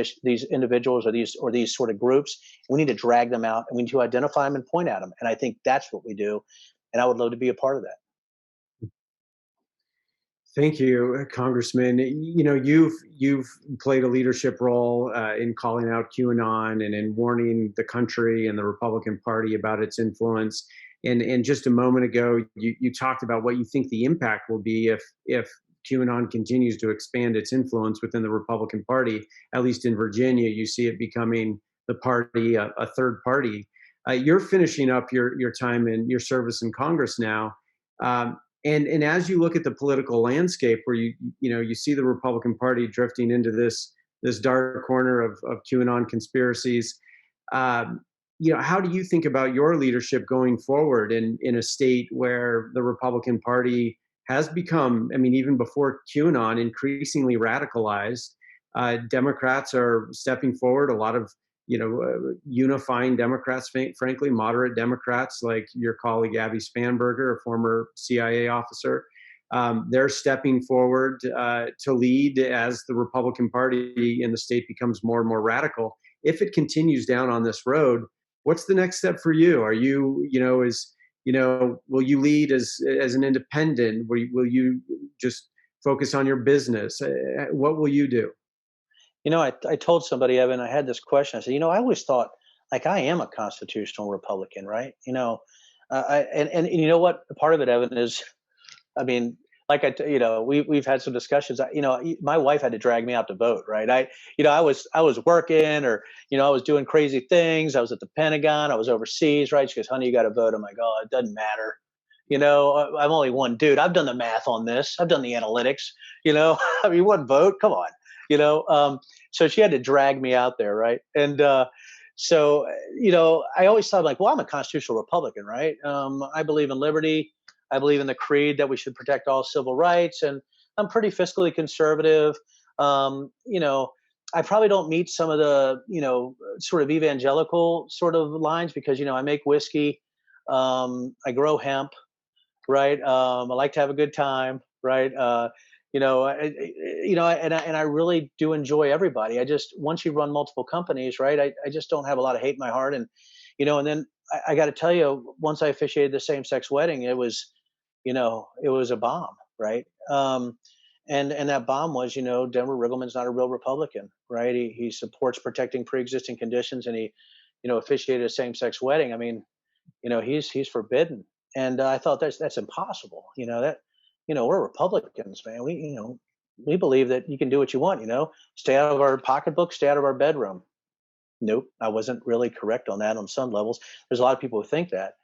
individuals or these sort of groups. We need to drag them out, and we need to identify them and point at them. And I think that's what we do. And I would love to be a part of that. Thank you, Congressman. You've played a leadership role in calling out QAnon and in warning the country and the Republican Party about its influence. And just a moment ago, you talked about what you think the impact will be if QAnon continues to expand its influence within the Republican Party. At least in Virginia, you see it becoming the party, a third party. You're finishing up your time in your service in Congress now. And as you look at the political landscape, where you see the Republican Party drifting into this dark corner of QAnon conspiracies, how do you think about your leadership going forward in a state where the Republican Party has become, even before QAnon, increasingly radicalized? Democrats are stepping forward. A lot of unifying Democrats, frankly, moderate Democrats like your colleague Abby Spanberger, a former CIA officer, they're stepping forward to lead as the Republican Party in the state becomes more and more radical. If it continues down on this road, what's the next step for you? Are you, will you lead as an independent? Will you just focus on your business? What will you do? I told somebody, Evan, I had this question. I said, I always thought like I am a constitutional Republican, right? And you know what? Part of it, Evan, is, we've had some discussions. My wife had to drag me out to vote, right? I was working, or I was doing crazy things. I was at the Pentagon. I was overseas, right? She goes, "Honey, you got to vote." I'm like, "Oh, it doesn't matter. I'm only one dude. I've done the math on this. I've done the analytics. One vote. Come on." So she had to drag me out there, right? And so I always thought like, well, I'm a constitutional Republican, right? I believe in liberty. I believe in the creed that we should protect all civil rights, and I'm pretty fiscally conservative. I probably don't meet some of the sort of evangelical sort of lines because I make whiskey, I grow hemp. right? I like to have a good time, right? And I really do enjoy everybody. I just, once you run multiple companies, right? I just don't have a lot of hate in my heart, and then I got to tell you, once I officiated the same-sex wedding, it was a bomb, right? And that bomb was, Denver Riggleman's not a real Republican, right? He supports protecting pre-existing conditions, and he, officiated a same-sex wedding. I mean, he's forbidden, and I thought that's impossible. We're Republicans, man. We believe that you can do what you want. Stay out of our pocketbook, stay out of our bedroom. Nope, I wasn't really correct on that on some levels. There's a lot of people who think that.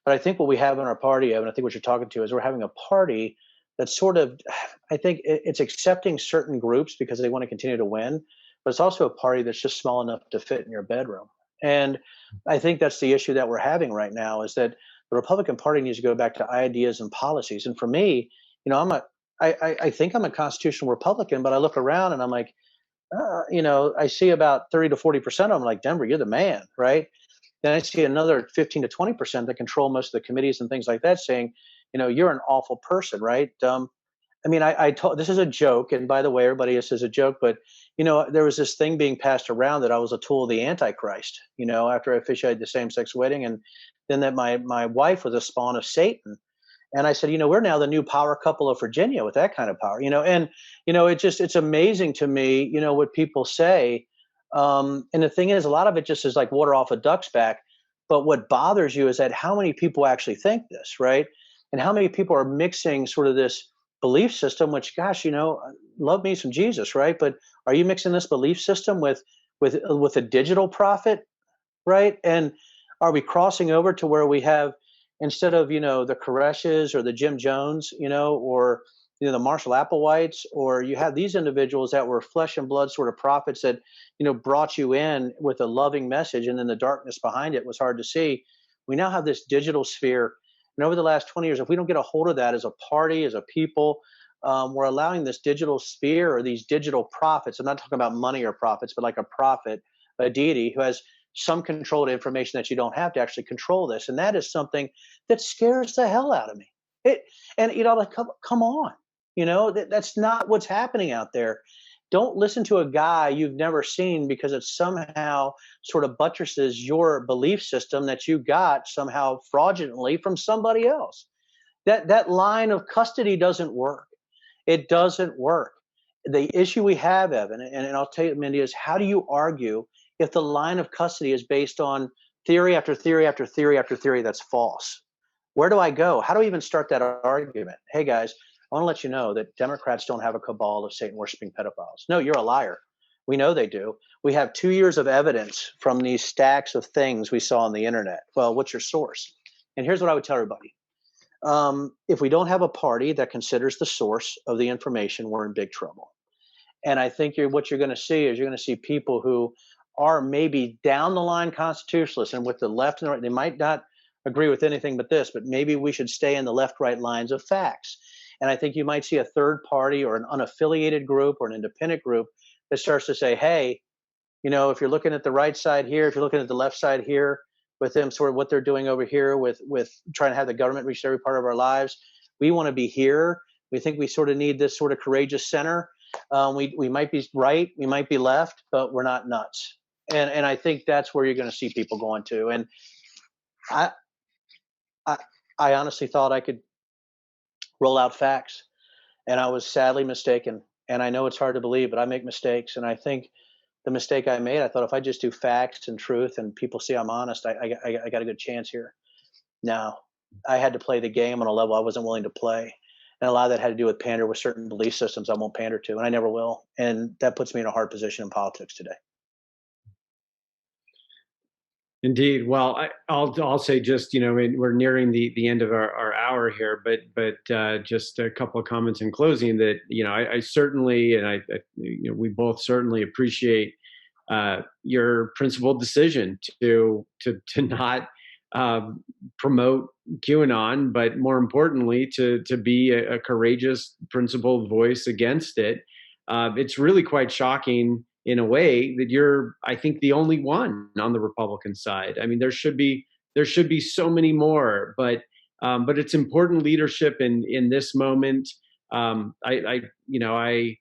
But I think what we have in our party, Evan, I think what you're talking to is we're having a party that's sort of, I think it's accepting certain groups because they want to continue to win, but it's also a party that's just small enough to fit in your bedroom. And I think that's the issue that we're having right now is that the Republican Party needs to go back to ideas and policies. And for me, I think I'm a constitutional Republican, but I look around and I'm like, I see about 30 to 40% of them like, Denver, you're the man, right? Then I see another 15 to 20% that control most of the committees and things like that saying, you're an awful person, right? I told, this is a joke. And by the way, everybody, this is a joke, but, there was this thing being passed around that I was a tool of the Antichrist, after I officiated the same sex wedding. And then that my wife was a spawn of Satan. And I said, we're now the new power couple of Virginia with that kind of power, it's amazing to me, what people say. And the thing is, a lot of it just is like water off a duck's back. But what bothers you is that how many people actually think this, right? And how many people are mixing sort of this belief system, which, gosh, love me some Jesus, right? But are you mixing this belief system with a digital prophet, right? And are we crossing over to where we have, instead of the Koreshes or the Jim Jones, or the Marshall Applewhites, or you have these individuals that were flesh and blood sort of prophets that brought you in with a loving message, and then the darkness behind it was hard to see. We now have this digital sphere, and over the last 20 years, if we don't get a hold of that as a party, as a people, we're allowing this digital sphere or these digital prophets. I'm not talking about money or prophets, but like a prophet, a deity who has some control to information that you don't have to actually control this. And that is something that scares the hell out of me. Come on, that's not what's happening out there. Don't listen to a guy you've never seen because it somehow sort of buttresses your belief system that you got somehow fraudulently from somebody else. That line of custody doesn't work. It doesn't work. The issue we have, Evan, and I'll tell you, Mindy, is how do you argue if the line of custody is based on theory after theory after theory after theory that's false? Where do I go? How do I even start that argument? Hey, guys, I want to let you know that Democrats don't have a cabal of Satan-worshiping pedophiles. No, you're a liar. We know they do. We have 2 years of evidence from these stacks of things we saw on the internet. Well, what's your source? And here's what I would tell everybody. If we don't have a party that considers the source of the information, we're in big trouble. And I think what you're going to see is you're going to see people who are maybe down the line constitutionalists, and with the left and the right, they might not agree with anything but this, but maybe we should stay in the left-right lines of facts. And I think you might see a third party or an unaffiliated group or an independent group that starts to say, hey, if you're looking at the right side here, if you're looking at the left side here, with them sort of what they're doing over here with trying to have the government reach every part of our lives, we want to be here. We think we sort of need this sort of courageous center. We might be right, we might be left, but we're not nuts. And I think that's where you're going to see people going to. And I honestly thought I could roll out facts, and I was sadly mistaken. And I know it's hard to believe, but I make mistakes. And I think the mistake I made, I thought if I just do facts and truth and people see I'm honest, I got a good chance here. Now, I had to play the game on a level I wasn't willing to play. And a lot of that had to do with pander with certain belief systems I won't pander to, and I never will. And that puts me in a hard position in politics today. Indeed. Well, I'll say just, we're nearing the end of our hour here, but just a couple of comments in closing that, I certainly, and we both certainly appreciate your principled decision to not promote QAnon, but more importantly, to be a courageous, principled voice against it. It's really quite shocking in a way that you're, I think, the only one on the Republican side. I mean, there should be so many more, but but it's important leadership in this moment. I you know I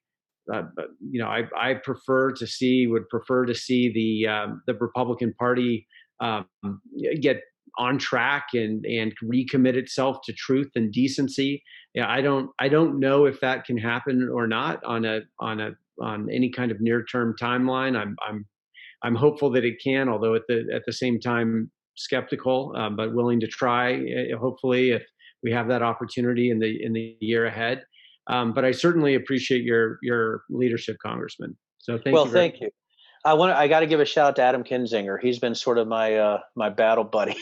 would prefer to see the Republican Party um, get on track and recommit itself to truth and decency. Yeah, I don't know if that can happen or not on any kind of near term timeline. I'm hopeful that it can, although at the same time skeptical, but willing to try. Hopefully, if we have that opportunity in the year ahead. But I certainly appreciate your leadership, Congressman. So thank Well, you very thank you. I got to give a shout out to Adam Kinzinger. He's been sort of my battle buddy,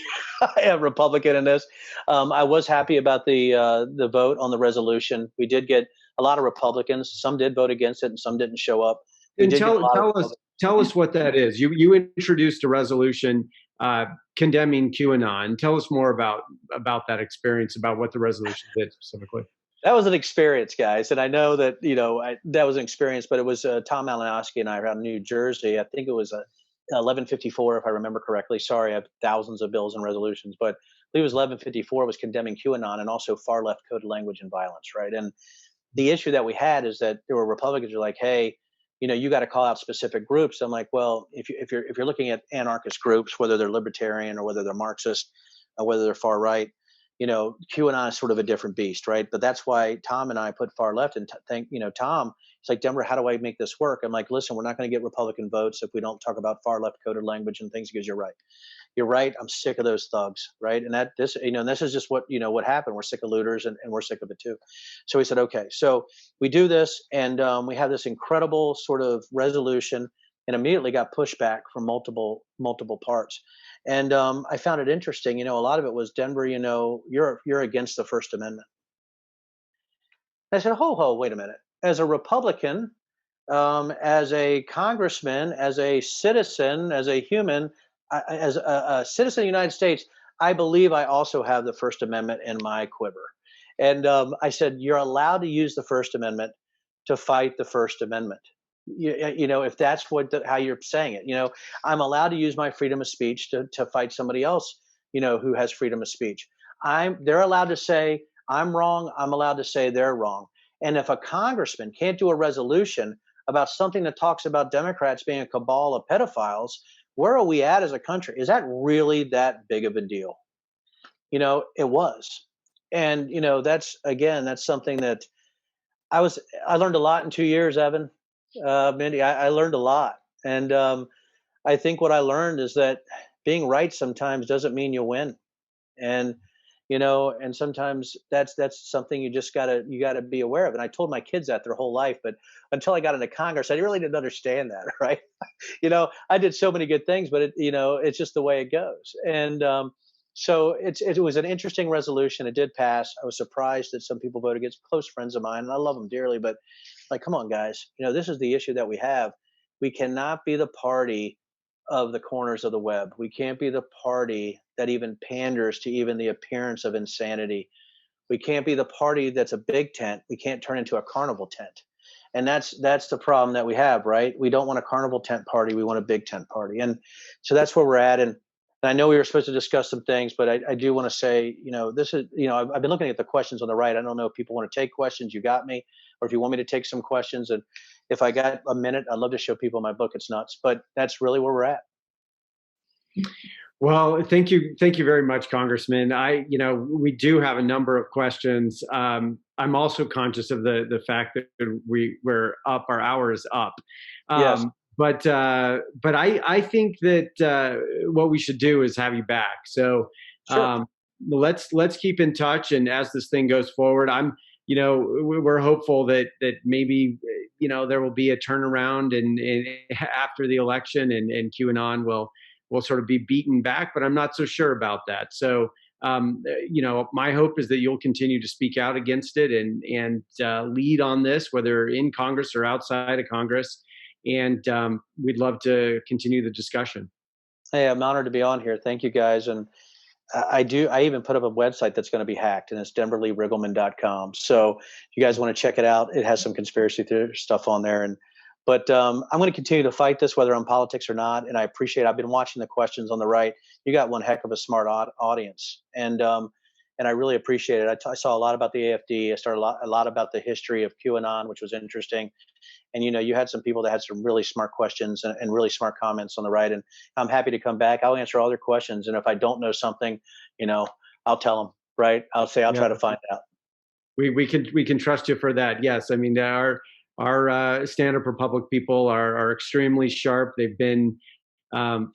a Republican in this. I was happy about the vote on the resolution. We did get a lot of Republicans. Some did vote against it, and some didn't show up. We And did get a lot of tell us what that is. You introduced a resolution condemning QAnon. Tell us more about that experience, about what the resolution did specifically. That was an experience, guys, and I know that that was an experience. But it was Tom Malinowski and I around New Jersey. I think it was 1154, if I remember correctly. Sorry, I have thousands of bills and resolutions, but I believe it was 1154 was condemning QAnon and also far left coded language and violence, right? And the issue that we had is that there were Republicans who were like, hey, you got to call out specific groups. I'm like, well, if you're looking at anarchist groups, whether they're libertarian or whether they're Marxist or whether they're far right, QAnon is sort of a different beast, right? But that's why Tom and I put far left and think, Tom, it's like, Denver, how do I make this work? I'm like, listen, we're not going to get Republican votes if we don't talk about far left coded language and things. Because you're right. You're right. I'm sick of those thugs, right? And and this is just what happened. We're sick of looters and we're sick of it too. So we said, okay, so we do this and we have this incredible sort of resolution and immediately got pushback from multiple parts. And I found it interesting. A lot of it was Denver. You're against the First Amendment. I said, ho, wait a minute. As a Republican, as a congressman, as a citizen, as a human, as a citizen of the United States, I believe I also have the First Amendment in my quiver. And I said, you're allowed to use the First Amendment to fight the First Amendment. If that's how you're saying it, I'm allowed to use my freedom of speech to fight somebody else, who has freedom of speech. They're allowed to say I'm wrong. I'm allowed to say they're wrong. And if a congressman can't do a resolution about something that talks about Democrats being a cabal of pedophiles, where are we at as a country? Is that really that big of a deal? It was. And, that's something that I learned a lot in 2 years, Evan. Mindy, I learned a lot. And I think what I learned is that being right sometimes doesn't mean you win. And, and sometimes that's something you gotta be aware of. And I told my kids that their whole life, but until I got into Congress, I really didn't understand that, right? I did so many good things, but it's just the way it goes. And so it was an interesting resolution. It did pass. I was surprised that some people voted against. Close friends of mine, and I love them dearly, but like, come on, guys, this is the issue that we have. We cannot be the party of the corners of the web. We can't be the party that even panders to even the appearance of insanity. We can't be the party that's a big tent. We can't turn into a carnival tent. And that's the problem that we have, right? We don't want a carnival tent party. We want a big tent party. And so that's where we're at. And I know we were supposed to discuss some things, but I do want to say, this is, I've been looking at the questions on the right. I don't know if people want to take questions. You got me. Or if you want me to take some questions. And if I got a minute, I'd love to show people my book. It's nuts. But that's really where we're at. Well, thank you very much, Congressman. We do have a number of questions. I'm also conscious of the fact that we're up, our hour is up. Yes. But I think that what we should do is have you back. So sure. Let's keep in touch, and as this thing goes forward, we're hopeful that maybe there will be a turnaround and after the election, and QAnon will sort of be beaten back, but I'm not so sure about that. So, my hope is that you'll continue to speak out against it and lead on this, whether in Congress or outside of Congress. And we'd love to continue the discussion. Hey, I'm honored to be on here. Thank you, guys. And I even put up a website that's going to be hacked, and it's denverleeriggleman.com. So if you guys want to check it out, it has some conspiracy theory stuff on there. But I'm going to continue to fight this, whether on politics or not. And I appreciate I've been watching the questions on the right. You got one heck of a smart audience. And, and I really appreciate it. I saw a lot about the AFD. I started a lot about the history of QAnon, which was interesting. And you had some people that had some really smart questions and really smart comments on the right. And I'm happy to come back. I'll answer all their questions. And if I don't know something, I'll tell them. Right? I'll say I'll try to find out. We can trust you for that. Yes, I mean our Stand Up for Public people are extremely sharp. They've been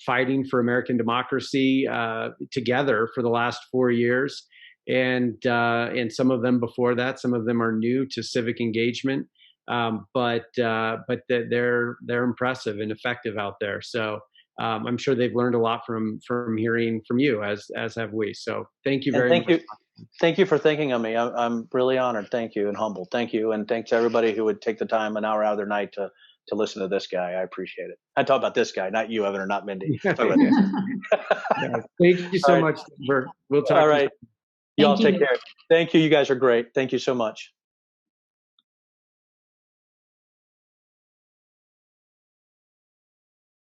fighting for American democracy together for the last 4 years, and some of them before that. Some of them are new to civic engagement, but they're impressive and effective out there. So I'm sure they've learned a lot from hearing from you, as have we. So thank you very much. Thank you for thinking of me. I'm really honored. Thank you, and humbled. Thank you, and thanks to everybody who would take the time an hour out of their night to listen to this guy. I appreciate it. I talk about this guy, not you, Evan, or not Mindy. Yeah, thank you so much, Denver. We'll talk. All right. Y'all take care. Thank you. You guys are great. Thank you so much.